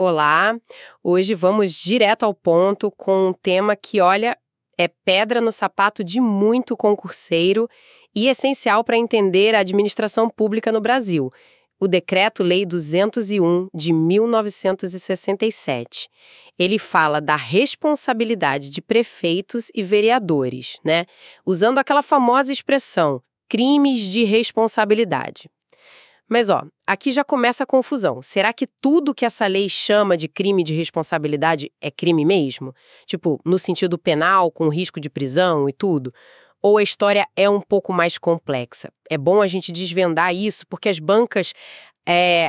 Olá, hoje vamos direto ao ponto com um tema que, olha, é pedra no sapato de muito concurseiro e essencial para entender a administração pública no Brasil, o Decreto-Lei 201 de 1967. Ele fala da responsabilidade de prefeitos e vereadores, né? Usando aquela famosa expressão, crimes de responsabilidade. Mas, ó, aqui já começa a confusão. Será que tudo que essa lei chama de crime de responsabilidade é crime mesmo? Tipo, no sentido penal, com risco de prisão e tudo? Ou a história é um pouco mais complexa? É bom a gente desvendar isso, porque as bancas,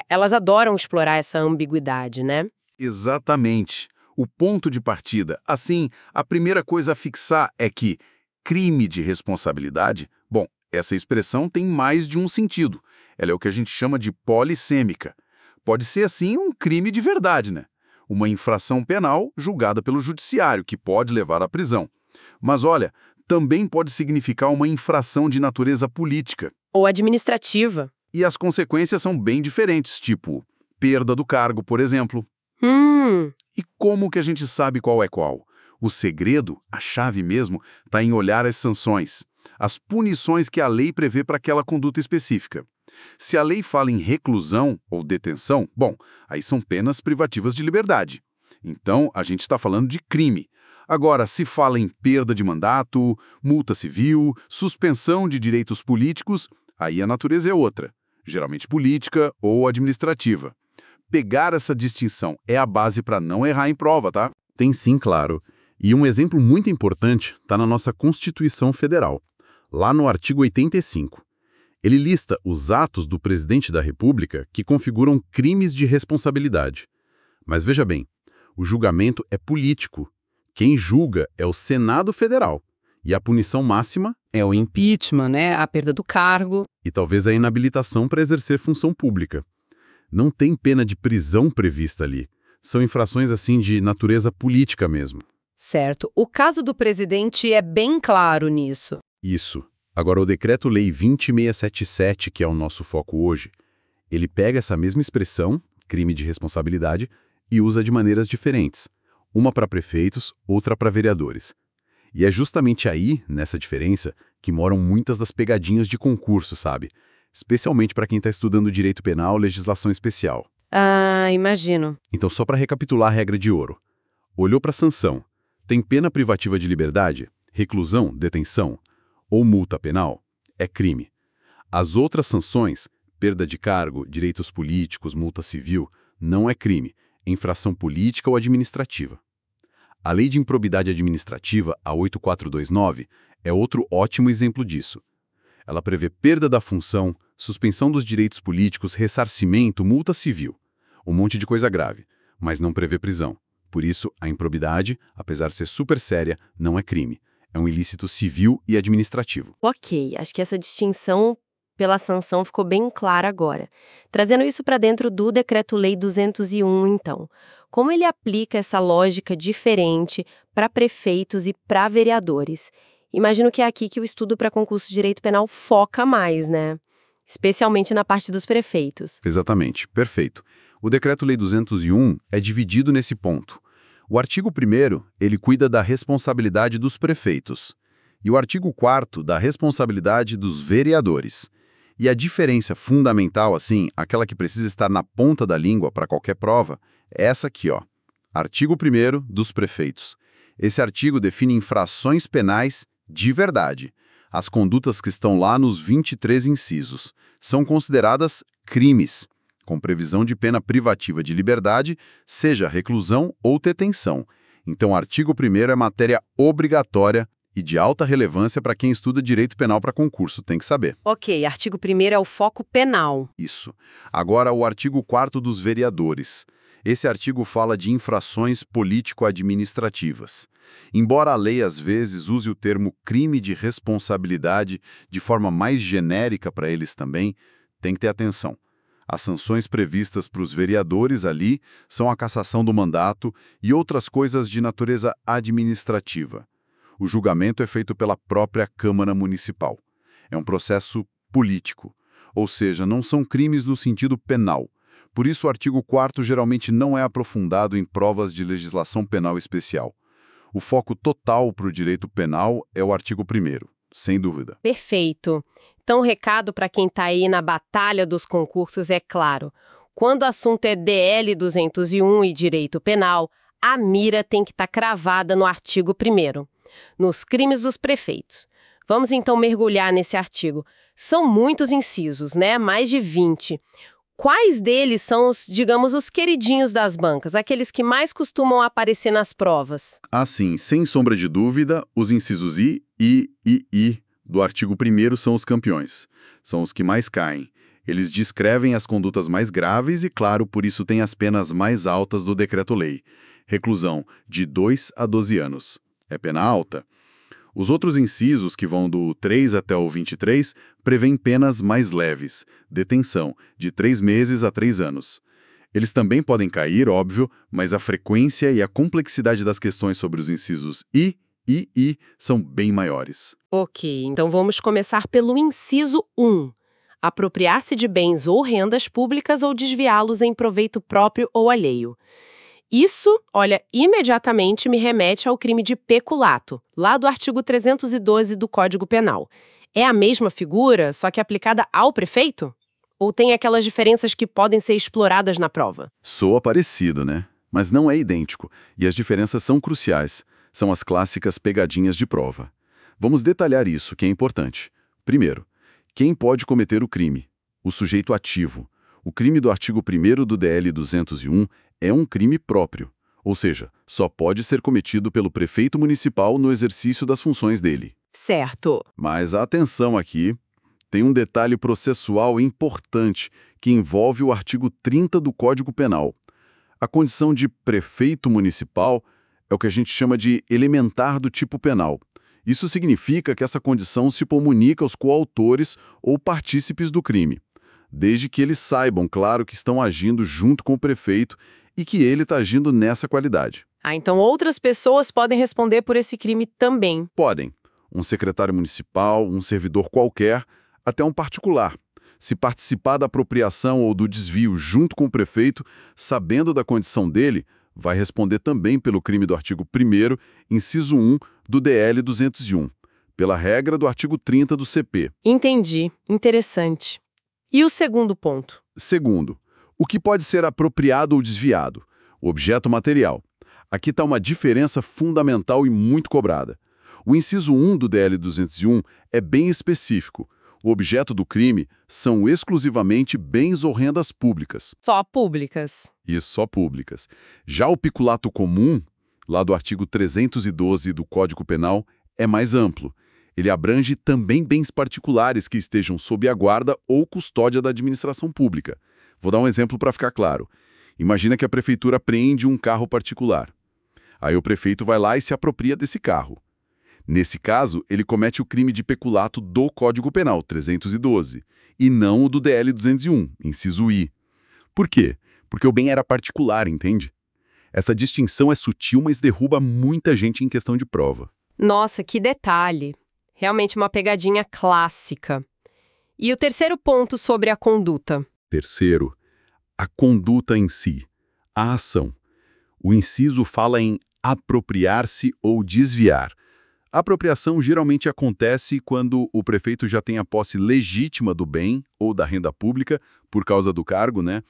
elas adoram explorar essa ambiguidade, né? Exatamente. O ponto de partida. Assim, a primeira coisa a fixar é que crime de responsabilidade, bom, essa expressão tem mais de um sentido. Ela é o que a gente chama de polissêmica. Pode ser, assim, um crime de verdade, né? Uma infração penal julgada pelo judiciário, que pode levar à prisão. Mas olha, também pode significar uma infração de natureza política. Ou administrativa. E as consequências são bem diferentes, tipo perda do cargo, por exemplo. E como que a gente sabe qual é qual? O segredo, a chave mesmo, está em olhar as sanções, as punições que a lei prevê para aquela conduta específica. Se a lei fala em reclusão ou detenção, bom, aí são penas privativas de liberdade. Então, a gente está falando de crime. Agora, se fala em perda de mandato, multa civil, suspensão de direitos políticos, aí a natureza é outra, geralmente política ou administrativa. Pegar essa distinção é a base para não errar em prova, tá? Tem sim, claro. E um exemplo muito importante está na nossa Constituição Federal, lá no artigo 85. Ele lista os atos do presidente da República que configuram crimes de responsabilidade. Mas veja bem, o julgamento é político. Quem julga é o Senado Federal. E a punição máxima é o impeachment, né? A perda do cargo. E talvez a inabilitação para exercer função pública. Não tem pena de prisão prevista ali. São infrações assim de natureza política mesmo. Certo. O caso do presidente é bem claro nisso. Isso. Agora, o Decreto-Lei 20677, que é o nosso foco hoje, ele pega essa mesma expressão, crime de responsabilidade, e usa de maneiras diferentes. Uma para prefeitos, outra para vereadores. E é justamente aí, nessa diferença, que moram muitas das pegadinhas de concurso, sabe? Especialmente para quem está estudando direito penal ou legislação especial. Ah, imagino. Então, só para recapitular a regra de ouro. Olhou para a sanção. Tem pena privativa de liberdade, reclusão, detenção ou multa penal? É crime. As outras sanções, perda de cargo, direitos políticos, multa civil, não é crime, é infração política ou administrativa. A Lei de Improbidade Administrativa, a 8429, é outro ótimo exemplo disso. Ela prevê perda da função, suspensão dos direitos políticos, ressarcimento, multa civil. Um monte de coisa grave, mas não prevê prisão. Por isso, a improbidade, apesar de ser super séria, não é crime. É um ilícito civil e administrativo. Ok, acho que essa distinção pela sanção ficou bem clara agora. Trazendo isso para dentro do Decreto-Lei 201, então. Como ele aplica essa lógica diferente para prefeitos e para vereadores? Imagino que é aqui que o estudo para concurso de direito penal foca mais, né? Especialmente na parte dos prefeitos. Exatamente, perfeito. O Decreto-Lei 201 é dividido nesse ponto. O artigo 1º, ele cuida da responsabilidade dos prefeitos. E o artigo 4º, da responsabilidade dos vereadores. E a diferença fundamental, assim, aquela que precisa estar na ponta da língua para qualquer prova, é essa aqui, ó. Artigo 1º, dos prefeitos. Esse artigo define infrações penais de verdade. As condutas que estão lá nos 23 incisos são consideradas crimes, com previsão de pena privativa de liberdade, seja reclusão ou detenção. Então, o artigo 1º é matéria obrigatória e de alta relevância para quem estuda direito penal para concurso, tem que saber. Ok, artigo 1º é o foco penal. Isso. Agora, o artigo 4º dos vereadores. Esse artigo fala de infrações político-administrativas. Embora a lei, às vezes, use o termo crime de responsabilidade de forma mais genérica para eles também, tem que ter atenção. As sanções previstas para os vereadores ali são a cassação do mandato e outras coisas de natureza administrativa. O julgamento é feito pela própria Câmara Municipal. É um processo político, ou seja, não são crimes no sentido penal, Por isso, o artigo 4º geralmente não é aprofundado em provas de legislação penal especial. O foco total para o direito penal é o artigo 1º, sem dúvida. Perfeito. Então, o recado para quem está aí na batalha dos concursos é claro. Quando o assunto é DL 201 e direito penal, a mira tem que estar cravada no artigo 1º, nos crimes dos prefeitos. Vamos então mergulhar nesse artigo. São muitos incisos, né? Mais de 20. Quais deles são os, digamos, os queridinhos das bancas, aqueles que mais costumam aparecer nas provas? Assim, sem sombra de dúvida, os incisos I e I do artigo 1º são os campeões. São os que mais caem. Eles descrevem as condutas mais graves e, claro, por isso têm as penas mais altas do decreto-lei. Reclusão de 2 a 12 anos. É pena alta. Os outros incisos, que vão do 3 até o 23, prevêem penas mais leves, detenção, de 3 meses a 3 anos. Eles também podem cair, óbvio, mas a frequência e a complexidade das questões sobre os incisos I e I são bem maiores. Ok, então vamos começar pelo inciso 1. Apropriar-se de bens ou rendas públicas ou desviá-los em proveito próprio ou alheio. Isso, olha, imediatamente me remete ao crime de peculato, lá do artigo 312 do Código Penal. É a mesma figura, só que aplicada ao prefeito? Ou tem aquelas diferenças que podem ser exploradas na prova? Soa parecido, né? Mas não é idêntico, e as diferenças são cruciais. São as clássicas pegadinhas de prova. Vamos detalhar isso, que é importante. Primeiro, quem pode cometer o crime? O sujeito ativo. O crime do artigo 1º do DL 201 é um crime próprio, ou seja, só pode ser cometido pelo prefeito municipal no exercício das funções dele. Certo. Mas atenção aqui, tem um detalhe processual importante que envolve o artigo 30 do Código Penal. A condição de prefeito municipal é o que a gente chama de elementar do tipo penal. Isso significa que essa condição se comunica aos coautores ou partícipes do crime, desde que eles saibam, claro, que estão agindo junto com o prefeito e que ele está agindo nessa qualidade. Então outras pessoas podem responder por esse crime também. Podem. Um secretário municipal, um servidor qualquer, até um particular. Se participar da apropriação ou do desvio junto com o prefeito, sabendo da condição dele, vai responder também pelo crime do artigo 1º, inciso 1 do DL 201, pela regra do artigo 30 do CP. Entendi. Interessante. E o segundo ponto? Segundo, o que pode ser apropriado ou desviado? O objeto material. Aqui está uma diferença fundamental e muito cobrada. O inciso 1 do DL 201 é bem específico. O objeto do crime são exclusivamente bens ou rendas públicas. Só públicas. Isso, só públicas. Já o peculato comum, lá do artigo 312 do Código Penal, é mais amplo. Ele abrange também bens particulares que estejam sob a guarda ou custódia da administração pública. Vou dar um exemplo para ficar claro. Imagina que a prefeitura apreende um carro particular. Aí o prefeito vai lá e se apropria desse carro. Nesse caso, ele comete o crime de peculato do Código Penal 312, e não o do DL 201, inciso I. Por quê? Porque o bem era particular, entende? Essa distinção é sutil, mas derruba muita gente em questão de prova. Nossa, que detalhe. Realmente uma pegadinha clássica. E o terceiro ponto sobre a conduta? Terceiro, a conduta em si, a ação. O inciso fala em apropriar-se ou desviar. A apropriação geralmente acontece quando o prefeito já tem a posse legítima do bem ou da renda pública, por causa do cargo, né?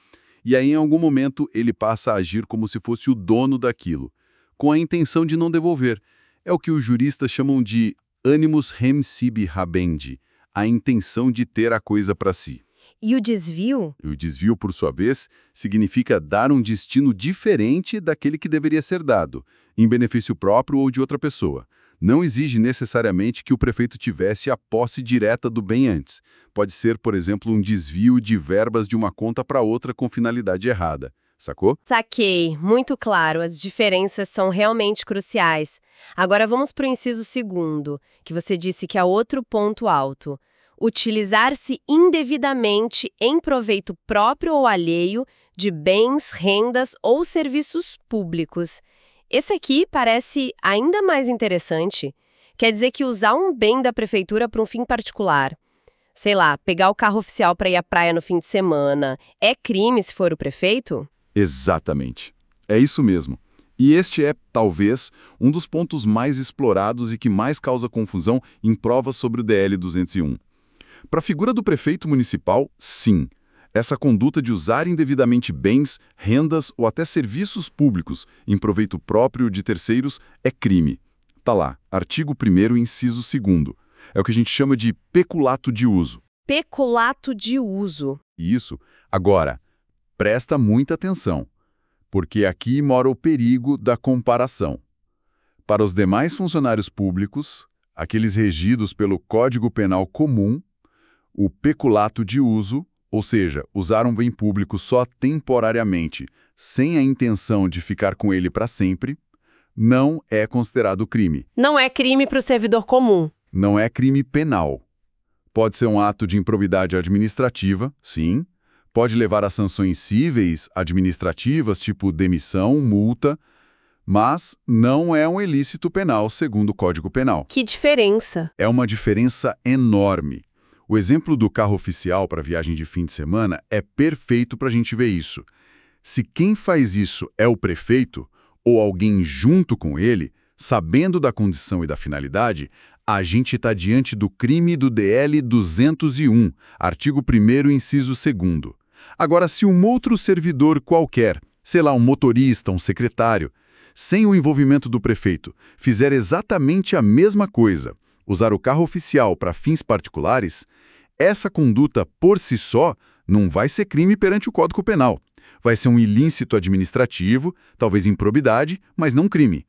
E aí, em algum momento, ele passa a agir como se fosse o dono daquilo, com a intenção de não devolver. É o que os juristas chamam de animus rem sibi habendi, a intenção de ter a coisa para si. E o desvio? E o desvio, por sua vez, significa dar um destino diferente daquele que deveria ser dado, em benefício próprio ou de outra pessoa. Não exige necessariamente que o prefeito tivesse a posse direta do bem antes. Pode ser, por exemplo, um desvio de verbas de uma conta para outra com finalidade errada. Sacou? Saquei, muito claro, as diferenças são realmente cruciais. Agora vamos para o inciso segundo, que você disse que é outro ponto alto. Utilizar-se indevidamente em proveito próprio ou alheio de bens, rendas ou serviços públicos. Esse aqui parece ainda mais interessante. Quer dizer que usar um bem da prefeitura para um fim particular. Sei lá, pegar o carro oficial para ir à praia no fim de semana. É crime se for o prefeito? Exatamente. É isso mesmo. E este é, talvez, um dos pontos mais explorados e que mais causa confusão em provas sobre o DL 201. Para a figura do prefeito municipal, sim. Essa conduta de usar indevidamente bens, rendas ou até serviços públicos em proveito próprio de terceiros é crime. Tá lá, artigo 1º, inciso 2º. É o que a gente chama de peculato de uso. Peculato de uso. Isso. Agora, presta muita atenção, porque aqui mora o perigo da comparação. Para os demais funcionários públicos, aqueles regidos pelo Código Penal comum, o peculato de uso, ou seja, usar um bem público só temporariamente, sem a intenção de ficar com ele para sempre, não é considerado crime. Não é crime para o servidor comum. Não é crime penal. Pode ser um ato de improbidade administrativa, sim. Pode levar a sanções cíveis, administrativas, tipo demissão, multa, mas não é um ilícito penal, segundo o Código Penal. Que diferença! É uma diferença enorme. O exemplo do carro oficial para viagem de fim de semana é perfeito para a gente ver isso. Se quem faz isso é o prefeito, ou alguém junto com ele, sabendo da condição e da finalidade, a gente está diante do crime do DL 201, artigo 1º, inciso 2º. Agora, se um outro servidor qualquer, sei lá, um motorista, um secretário, sem o envolvimento do prefeito, fizer exatamente a mesma coisa, usar o carro oficial para fins particulares, essa conduta por si só não vai ser crime perante o Código Penal. Vai ser um ilícito administrativo, talvez improbidade, mas não crime.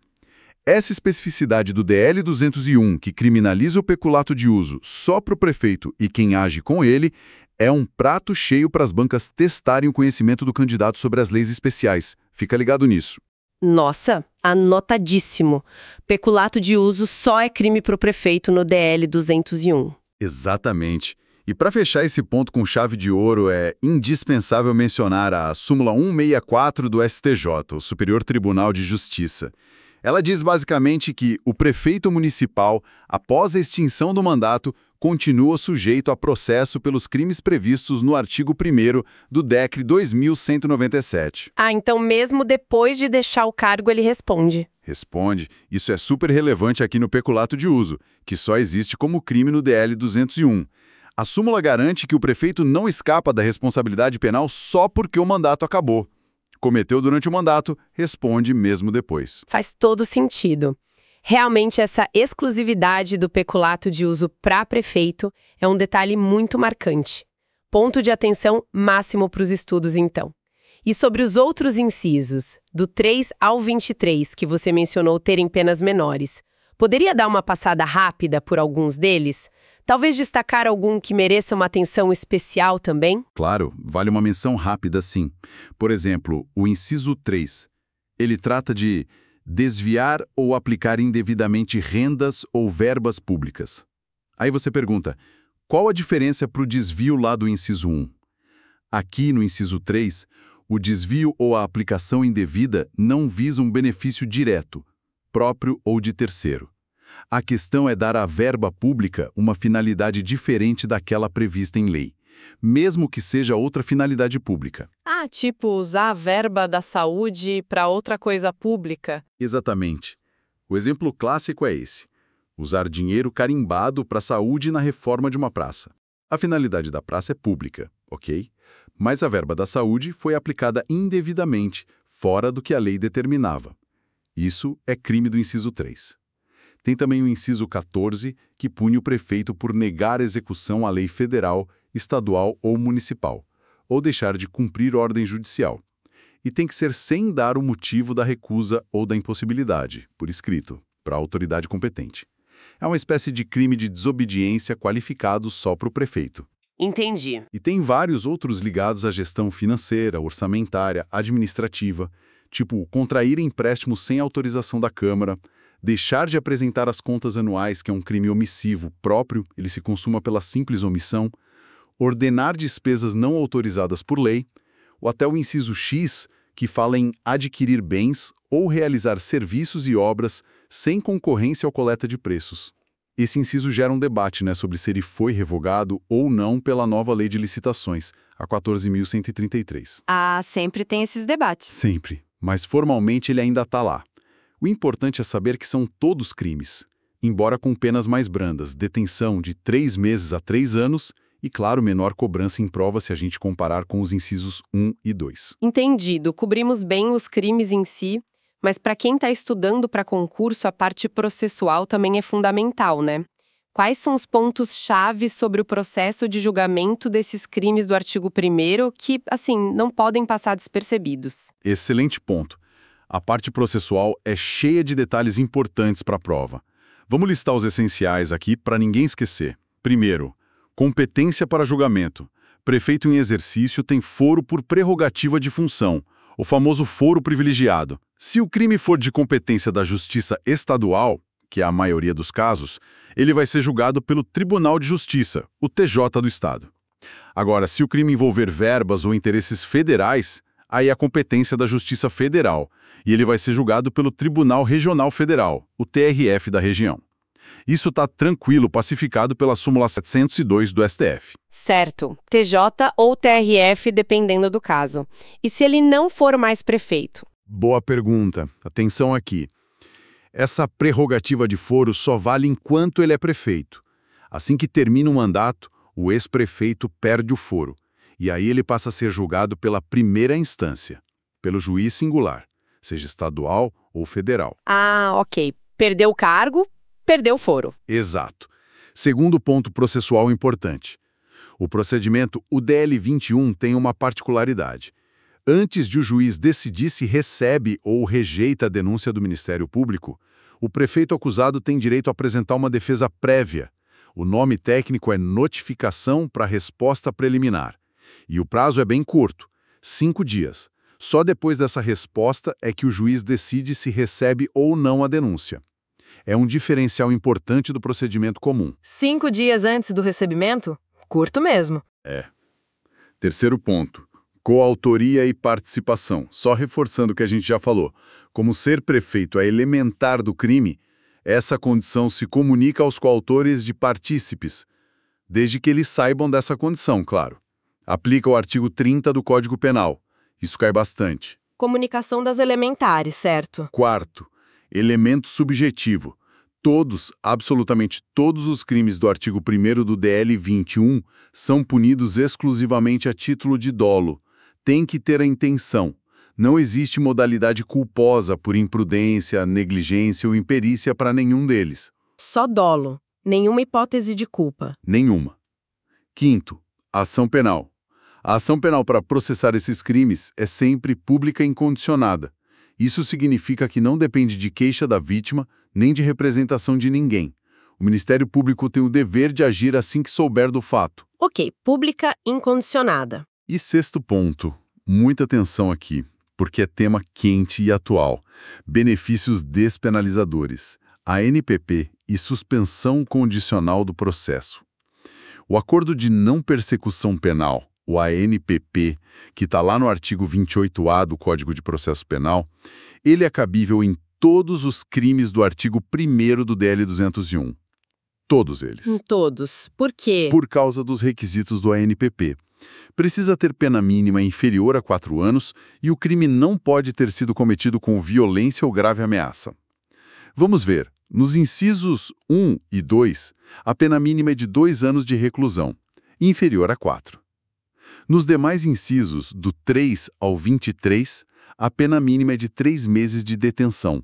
Essa especificidade do DL 201, que criminaliza o peculato de uso só para o prefeito e quem age com ele, é um prato cheio para as bancas testarem o conhecimento do candidato sobre as leis especiais. Fica ligado nisso. Nossa, anotadíssimo. Peculato de uso só é crime para o prefeito no DL 201. Exatamente. E para fechar esse ponto com chave de ouro, é indispensável mencionar a súmula 164 do STJ, o Superior Tribunal de Justiça. Ela diz basicamente que o prefeito municipal, após a extinção do mandato, continua sujeito a processo pelos crimes previstos no artigo 1º do DECRE 2197. Ah, então mesmo depois de deixar o cargo ele responde. Responde. Isso é super relevante aqui no peculato de uso, que só existe como crime no DL 201. A súmula garante que o prefeito não escapa da responsabilidade penal só porque o mandato acabou. Cometeu durante o mandato, responde mesmo depois. Faz todo sentido. Realmente, essa exclusividade do peculato de uso para prefeito é um detalhe muito marcante. Ponto de atenção máximo para os estudos, então. E sobre os outros incisos, do 3 ao 23, que você mencionou terem penas menores, poderia dar uma passada rápida por alguns deles? Talvez destacar algum que mereça uma atenção especial também? Claro, vale uma menção rápida, sim. Por exemplo, o inciso 3. Ele trata de desviar ou aplicar indevidamente rendas ou verbas públicas. Aí você pergunta, qual a diferença para o desvio lá do inciso 1? Aqui no inciso 3, o desvio ou a aplicação indevida não visa um benefício direto, próprio ou de terceiro. A questão é dar à verba pública uma finalidade diferente daquela prevista em lei, mesmo que seja outra finalidade pública. Ah, tipo usar a verba da saúde para outra coisa pública? Exatamente. O exemplo clássico é esse: usar dinheiro carimbado para a saúde na reforma de uma praça. A finalidade da praça é pública, ok? Mas a verba da saúde foi aplicada indevidamente, fora do que a lei determinava. Isso é crime do inciso 3. Tem também o inciso 14, que pune o prefeito por negar execução à lei federal, estadual ou municipal, ou deixar de cumprir ordem judicial. E tem que ser sem dar o motivo da recusa ou da impossibilidade, por escrito, para a autoridade competente. É uma espécie de crime de desobediência qualificado só para o prefeito. Entendi. E tem vários outros ligados à gestão financeira, orçamentária, administrativa, tipo contrair empréstimo sem autorização da Câmara, deixar de apresentar as contas anuais, que é um crime omissivo próprio, ele se consuma pela simples omissão, ordenar despesas não autorizadas por lei, ou até o inciso X, que fala em adquirir bens ou realizar serviços e obras sem concorrência ou coleta de preços. Esse inciso gera um debate, né, sobre se ele foi revogado ou não pela nova lei de licitações, a 14.133. Ah, sempre tem esses debates. Sempre, mas formalmente ele ainda está lá. O importante é saber que são todos crimes, embora com penas mais brandas, detenção de 3 meses a 3 anos e, claro, menor cobrança em prova se a gente comparar com os incisos 1 e 2. Entendido, cobrimos bem os crimes em si, mas para quem está estudando para concurso, a parte processual também é fundamental, né? Quais são os pontos-chave sobre o processo de julgamento desses crimes do artigo 1º que, assim, não podem passar despercebidos? Excelente ponto. A parte processual é cheia de detalhes importantes para a prova. Vamos listar os essenciais aqui para ninguém esquecer. Primeiro, competência para julgamento. Prefeito em exercício tem foro por prerrogativa de função, o famoso foro privilegiado. Se o crime for de competência da Justiça Estadual, que é a maioria dos casos, ele vai ser julgado pelo Tribunal de Justiça, o TJ do Estado. Agora, se o crime envolver verbas ou interesses federais, aí é a competência da Justiça Federal, e ele vai ser julgado pelo Tribunal Regional Federal, o TRF da região. Isso está tranquilo, pacificado pela súmula 702 do STF. Certo, TJ ou TRF, dependendo do caso. E se ele não for mais prefeito? Boa pergunta. Atenção aqui. Essa prerrogativa de foro só vale enquanto ele é prefeito. Assim que termina o mandato, o ex-prefeito perde o foro. E aí ele passa a ser julgado pela primeira instância, pelo juiz singular, seja estadual ou federal. Ah, ok. Perdeu o cargo, perdeu o foro. Exato. Segundo ponto processual importante. O procedimento, o DL 21, tem uma particularidade. Antes de o juiz decidir se recebe ou rejeita a denúncia do Ministério Público, o prefeito acusado tem direito a apresentar uma defesa prévia. O nome técnico é notificação para resposta preliminar. E o prazo é bem curto, 5 dias. Só depois dessa resposta é que o juiz decide se recebe ou não a denúncia. É um diferencial importante do procedimento comum. 5 dias antes do recebimento? Curto mesmo. Terceiro ponto. Coautoria e participação. Só reforçando o que a gente já falou. Como ser prefeito é elementar do crime, essa condição se comunica aos coautores de partícipes, desde que eles saibam dessa condição, claro. Aplica o artigo 30 do Código Penal. Isso cai bastante. Comunicação das elementares, certo? Quarto, elemento subjetivo. Todos, absolutamente todos os crimes do artigo 1º do DL 21 são punidos exclusivamente a título de dolo. Tem que ter a intenção. Não existe modalidade culposa por imprudência, negligência ou imperícia para nenhum deles. Só dolo. Nenhuma hipótese de culpa. Nenhuma. Quinto, ação penal. A ação penal para processar esses crimes é sempre pública e incondicionada. Isso significa que não depende de queixa da vítima, nem de representação de ninguém. O Ministério Público tem o dever de agir assim que souber do fato. Ok, pública incondicionada. E sexto ponto, muita atenção aqui, porque é tema quente e atual. Benefícios despenalizadores, ANPP e suspensão condicional do processo. O Acordo de Não Persecução Penal, o ANPP, que está lá no artigo 28A do Código de Processo Penal, ele é cabível em todos os crimes do artigo 1º do DL 201. Todos eles. Em todos. Por quê? Por causa dos requisitos do ANPP. Precisa ter pena mínima inferior a 4 anos e o crime não pode ter sido cometido com violência ou grave ameaça. Vamos ver. Nos incisos 1 e 2, a pena mínima é de 2 anos de reclusão, inferior a 4. Nos demais incisos, do 3 ao 23, a pena mínima é de 3 meses de detenção,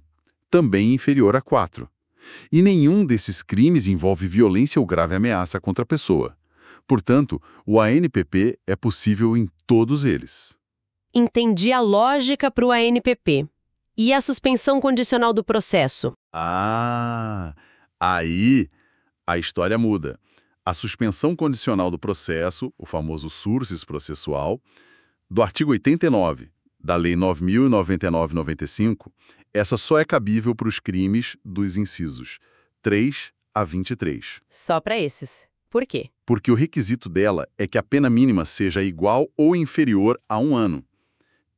também inferior a 4. E nenhum desses crimes envolve violência ou grave ameaça contra a pessoa. Portanto, o ANPP é possível em todos eles. Entendi a lógica para o ANPP. E a suspensão condicional do processo? Aí a história muda. A suspensão condicional do processo, o famoso sursis processual, do artigo 89 da Lei 9.099/95, essa só é cabível para os crimes dos incisos 3 a 23. Só para esses. Por quê? Porque o requisito dela é que a pena mínima seja igual ou inferior a 1 ano.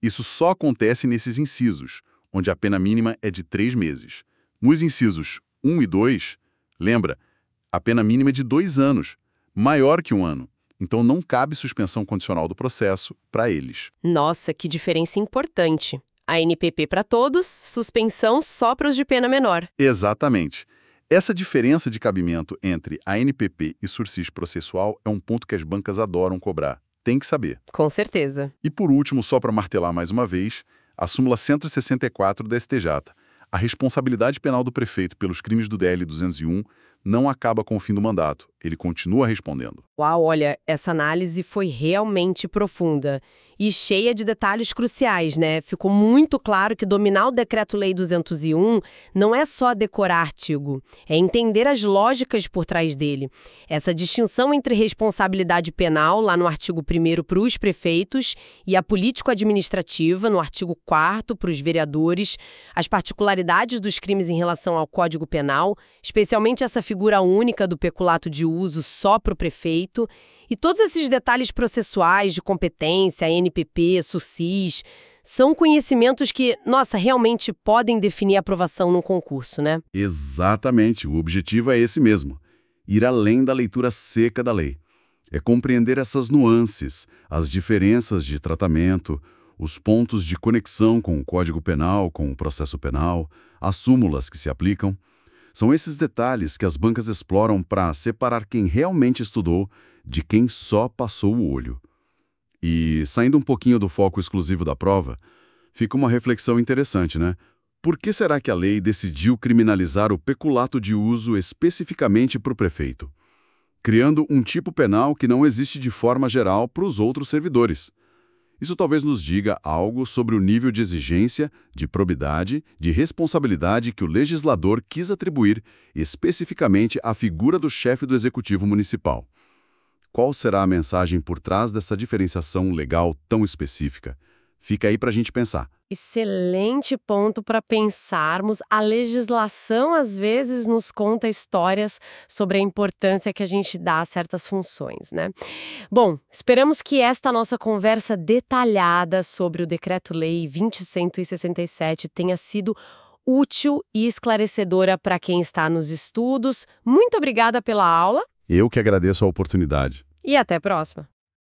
Isso só acontece nesses incisos, onde a pena mínima é de 3 meses. Nos incisos 1 e 2, lembra, A pena mínima é de 2 anos, maior que 1 ano. Então não cabe suspensão condicional do processo para eles. Nossa, que diferença importante. A NPP para todos, suspensão só para os de pena menor. Exatamente. Essa diferença de cabimento entre a NPP e sursis processual é um ponto que as bancas adoram cobrar. Tem que saber. Com certeza. E por último, só para martelar mais uma vez, a súmula 164 da STJ. A responsabilidade penal do prefeito pelos crimes do DL 201 não acaba com o fim do mandato. Ele continua respondendo. Uau, olha, essa análise foi realmente profunda e cheia de detalhes cruciais, né? Ficou muito claro que dominar o Decreto-Lei 201 não é só decorar artigo, é entender as lógicas por trás dele. Essa distinção entre responsabilidade penal, lá no artigo 1º para os prefeitos, e a político-administrativa, no artigo 4º para os vereadores, as particularidades dos crimes em relação ao Código Penal, especialmente essa figura única do peculato de uso só para o prefeito, e todos esses detalhes processuais de competência, NPP, sursis, são conhecimentos que, nossa, realmente podem definir a aprovação num concurso, né? Exatamente, o objetivo é esse mesmo, ir além da leitura seca da lei. É compreender essas nuances, as diferenças de tratamento, os pontos de conexão com o Código Penal, com o processo penal, as súmulas que se aplicam. São esses detalhes que as bancas exploram para separar quem realmente estudou de quem só passou o olho. E, saindo um pouquinho do foco exclusivo da prova, fica uma reflexão interessante, né? Por que será que a lei decidiu criminalizar o peculato de uso especificamente para o prefeito, criando um tipo penal que não existe de forma geral para os outros servidores? Isso talvez nos diga algo sobre o nível de exigência, de probidade, de responsabilidade que o legislador quis atribuir especificamente à figura do chefe do executivo municipal. Qual será a mensagem por trás dessa diferenciação legal tão específica? Fica aí para a gente pensar. Excelente ponto para pensarmos. A legislação, às vezes, nos conta histórias sobre a importância que a gente dá a certas funções, né? Bom, esperamos que esta nossa conversa detalhada sobre o Decreto-Lei 20.167 tenha sido útil e esclarecedora para quem está nos estudos. Muito obrigada pela aula. Eu que agradeço a oportunidade. E até a próxima.